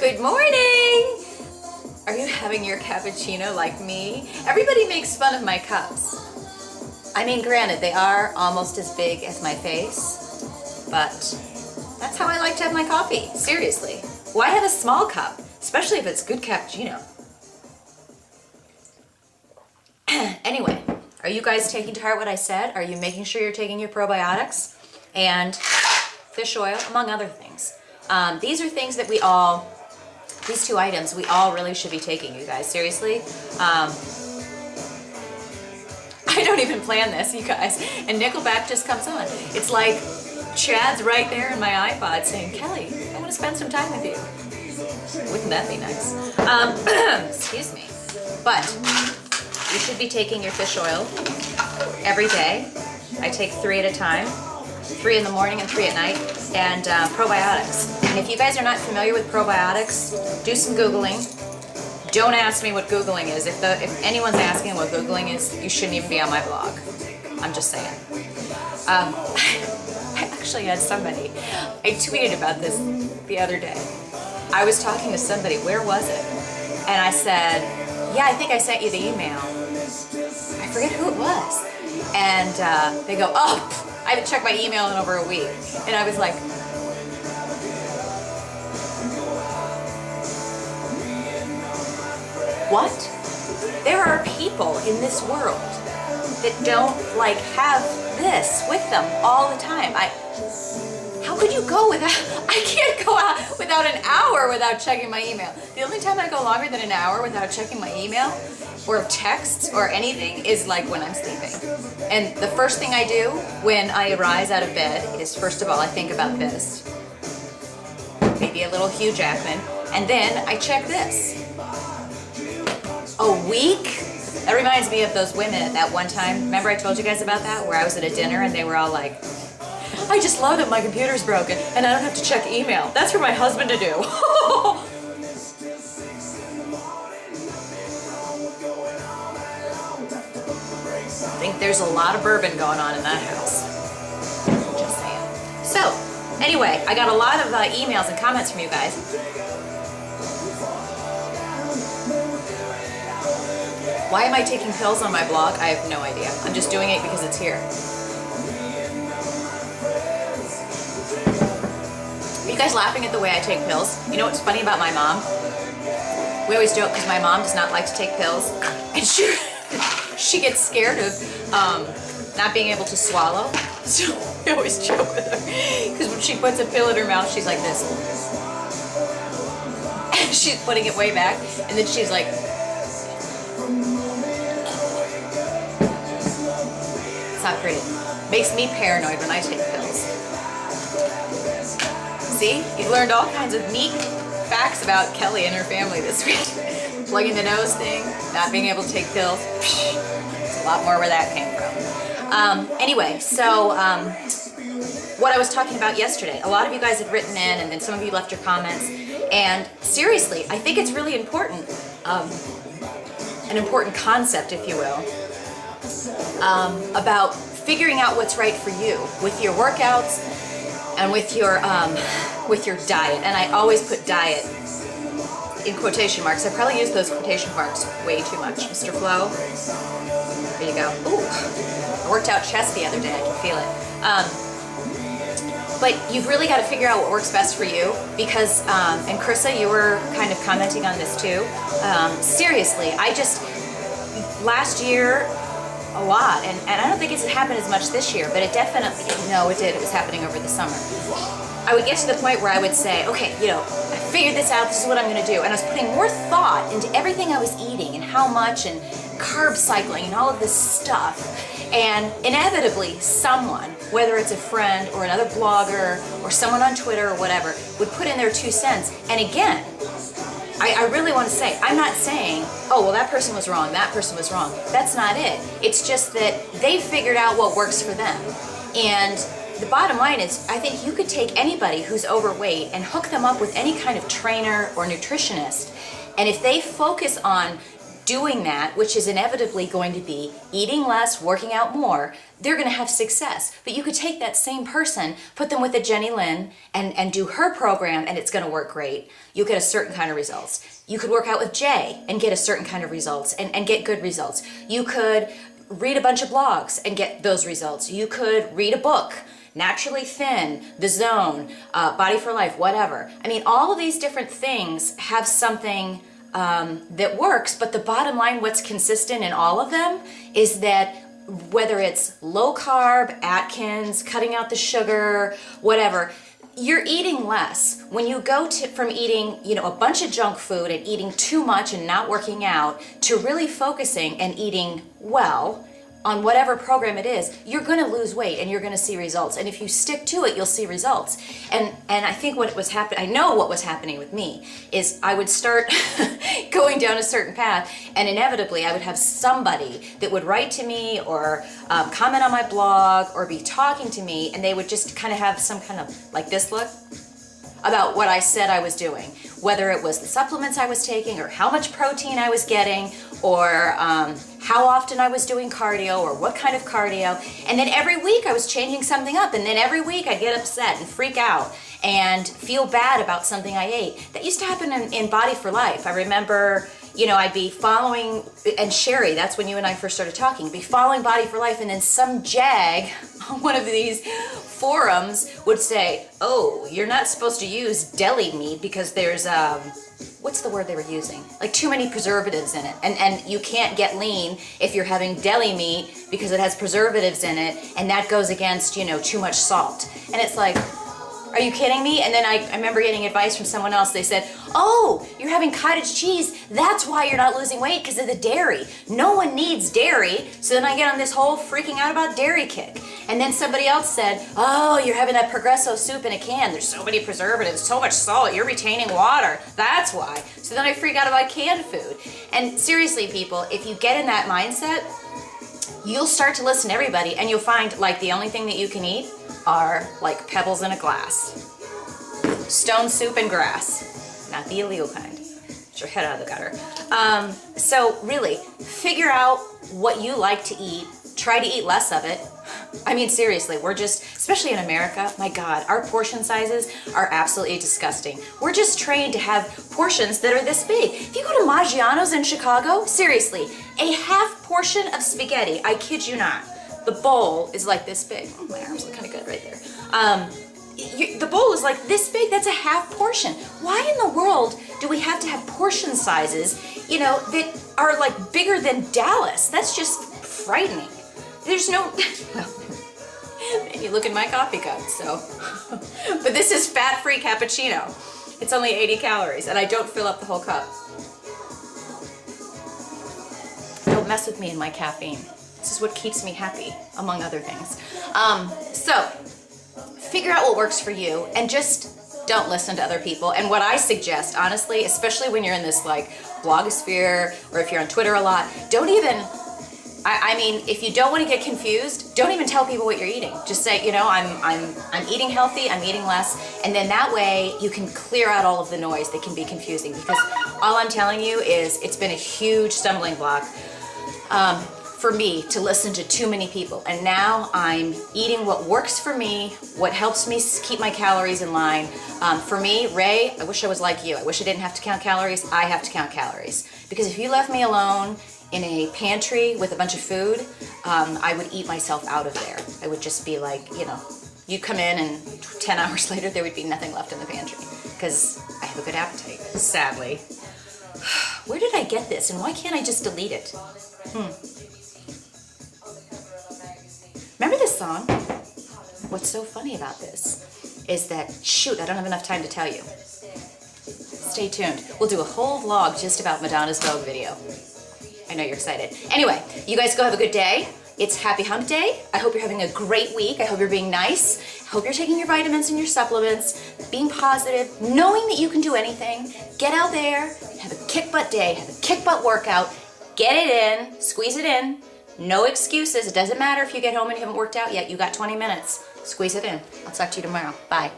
Good morning! Are you having your cappuccino like me? Everybody makes fun of my cups. I mean, granted, they are almost as big as my face, but that's how I like to have my coffee. Seriously. Why have a small cup? Especially if it's good cappuccino. Anyway, are you guys taking to heart what I said? Are you making sure you're taking your probiotics and fish oil, among other things? These are things that these two items we all really should be taking, you guys. Seriously. I don't even plan this, you guys. And Nickelback just comes on. It's like Chad's right there in my iPod saying, Kelly, I want to spend some time with you. Wouldn't that be nice? Excuse me. But you should be taking your fish oil every day. I take 3 at a time. 3 in the morning and 3 at night, and probiotics. And if you guys are not familiar with probiotics, do some Googling. Don't ask me what Googling is. If anyone's asking what Googling is, you shouldn't even be on my blog. I'm just saying. I actually had somebody, I tweeted about this the other day. I was talking to somebody, where was it? And I said, yeah, I think I sent you the email. I forget who it was. And they go, oh, I haven't checked my email in over a week. And I was like, what? There are people in this world that don't have this with them all the time. How could you go without, I can't go out without an hour without checking my email. The only time I go longer than an hour without checking my email or texts or anything is like when I'm sleeping. And the first thing I do when I rise out of bed is, first of all, I think about this. Maybe a little Hugh Jackman. And then I check this. A week? That reminds me of those women at that one time. Remember I told you guys about that? Where I was at a dinner and they were all like, I just love that my computer's broken and I don't have to check email. That's for my husband to do. I think there's a lot of bourbon going on in that house. Just saying. So, anyway, I got a lot of emails and comments from you guys. Why am I taking pills on my blog? I have no idea. I'm just doing it because it's here. Are you guys laughing at the way I take pills? You know what's funny about my mom? We always joke because my mom does not like to take pills. And she gets scared of not being able to swallow. So we always joke with her. Because when she puts a pill in her mouth, she's like this. And she's putting it way back. And then she's like... It's not pretty. Makes me paranoid when I take pills. See? You've learned all kinds of neat facts about Kelly and her family this week. Plugging the nose thing, not being able to take pills. There's a lot more where that came from. Anyway, so what I was talking about yesterday, a lot of you guys had written in and then some of you left your comments. And seriously, I think it's really important, an important concept, if you will, about figuring out what's right for you with your workouts and with your diet. And I always put diet in quotation marks. I probably use those quotation marks way too much. Mr. Flo, there you go. Ooh, I worked out chest the other day. I can feel it. But you've really got to figure out what works best for you because, and Krissa, you were kind of commenting on this too. Seriously, last year, a lot, and I don't think it's happened as much this year, but it definitely, no, it did. It was happening over the summer. I would get to the point where I would say, okay, I figured this out, this is what I'm going to do. And I was putting more thought into everything I was eating and how much and carb cycling and all of this stuff. And inevitably, someone, whether it's a friend or another blogger or someone on Twitter or whatever, would put in their 2 cents. And again, I really want to say, I'm not saying, oh, well, that person was wrong, that person was wrong. That's not it. It's just that they figured out what works for them. And the bottom line is, I think you could take anybody who's overweight and hook them up with any kind of trainer or nutritionist. And if they focus on doing that, which is inevitably going to be eating less, working out more, they're going to have success. But you could take that same person, put them with a Jenny Lynn, and do her program, and it's going to work great. You'll get a certain kind of results. You could work out with Jay and get a certain kind of results and get good results. You could read a bunch of blogs and get those results. You could read a book, Naturally Thin, The Zone, Body for Life, whatever. I mean, all of these different things have something that works, but the bottom line, what's consistent in all of them is that whether it's low carb, Atkins, cutting out the sugar, whatever, you're eating less. When you go from eating, a bunch of junk food and eating too much and not working out to really focusing and eating well on whatever program it is, you're going to lose weight and you're going to see results. And if you stick to it, you'll see results. And I think what was happening, I know what was happening with me, is I would start going down a certain path, and inevitably I would have somebody that would write to me or comment on my blog or be talking to me, and they would just kind of have some kind of like this look about what I said I was doing, whether it was the supplements I was taking or how much protein I was getting or how often I was doing cardio or what kind of cardio. And then every week I was changing something up, and then every week I'd get upset and freak out and feel bad about something I ate. That used to happen in Body for Life. I remember, I'd be following, and Sherry, that's when you and I first started talking, be following Body for Life, and then some jag on one of these forums would say, oh, you're not supposed to use deli meat because there's, what's the word they were using? Like too many preservatives in it. And you can't get lean if you're having deli meat because it has preservatives in it, and that goes against, too much salt. And it's like, are you kidding me? And then I remember getting advice from someone else. They said, oh, you're having cottage cheese. That's why you're not losing weight, because of the dairy. No one needs dairy. So then I get on this whole freaking out about dairy kick. And then somebody else said, oh, you're having that Progresso soup in a can. There's so many preservatives, so much salt. You're retaining water. That's why. So then I freak out about canned food. And seriously, people, if you get in that mindset, you'll start to listen to everybody, and you'll find like the only thing that you can eat are like pebbles in a glass. Stone soup and grass. Not the illegal kind. Get your head out of the gutter. So really, figure out what you like to eat. Try to eat less of it. I mean, seriously, we're just, especially in America, my God, our portion sizes are absolutely disgusting. We're just trained to have portions that are this big. If you go to Maggiano's in Chicago, seriously, a half portion of spaghetti, I kid you not, the bowl is like this big. Oh, my arms look kind of good right there. The bowl is like this big. That's a half portion. Why in the world do we have to have portion sizes, that are like bigger than Dallas? That's just frightening. There's no, and you look in my coffee cup, so. But this is fat-free cappuccino. It's only 80 calories, and I don't fill up the whole cup. Don't mess with me and my caffeine. This is what keeps me happy, among other things. So, figure out what works for you, and just don't listen to other people. And what I suggest, honestly, especially when you're in this like blogosphere, or if you're on Twitter a lot, don't even, I mean, if you don't want to get confused, don't even tell people what you're eating. Just say, I'm eating healthy, I'm eating less, and then that way you can clear out all of the noise that can be confusing. Because all I'm telling you is it's been a huge stumbling block for me to listen to too many people. And now I'm eating what works for me, what helps me keep my calories in line. For me, Ray, I wish I was like you. I wish I didn't have to count calories. I have to count calories. Because if you left me alone in a pantry with a bunch of food, I would eat myself out of there. I would just be like, you'd come in and 10 hours later there would be nothing left in the pantry because I have a good appetite, sadly. Where did I get this and why can't I just delete it? Remember this song? What's so funny about this is that, shoot, I don't have enough time to tell you. Stay tuned. We'll do a whole vlog just about Madonna's Vogue video. I know you're excited. Anyway, you guys go have a good day. It's Happy Hump Day. I hope you're having a great week. I hope you're being nice. I hope you're taking your vitamins and your supplements, being positive, knowing that you can do anything. Get out there, have a kick butt day, have a kick butt workout, get it in, squeeze it in. No excuses. It doesn't matter if you get home and you haven't worked out yet. You got 20 minutes. Squeeze it in. I'll talk to you tomorrow. Bye.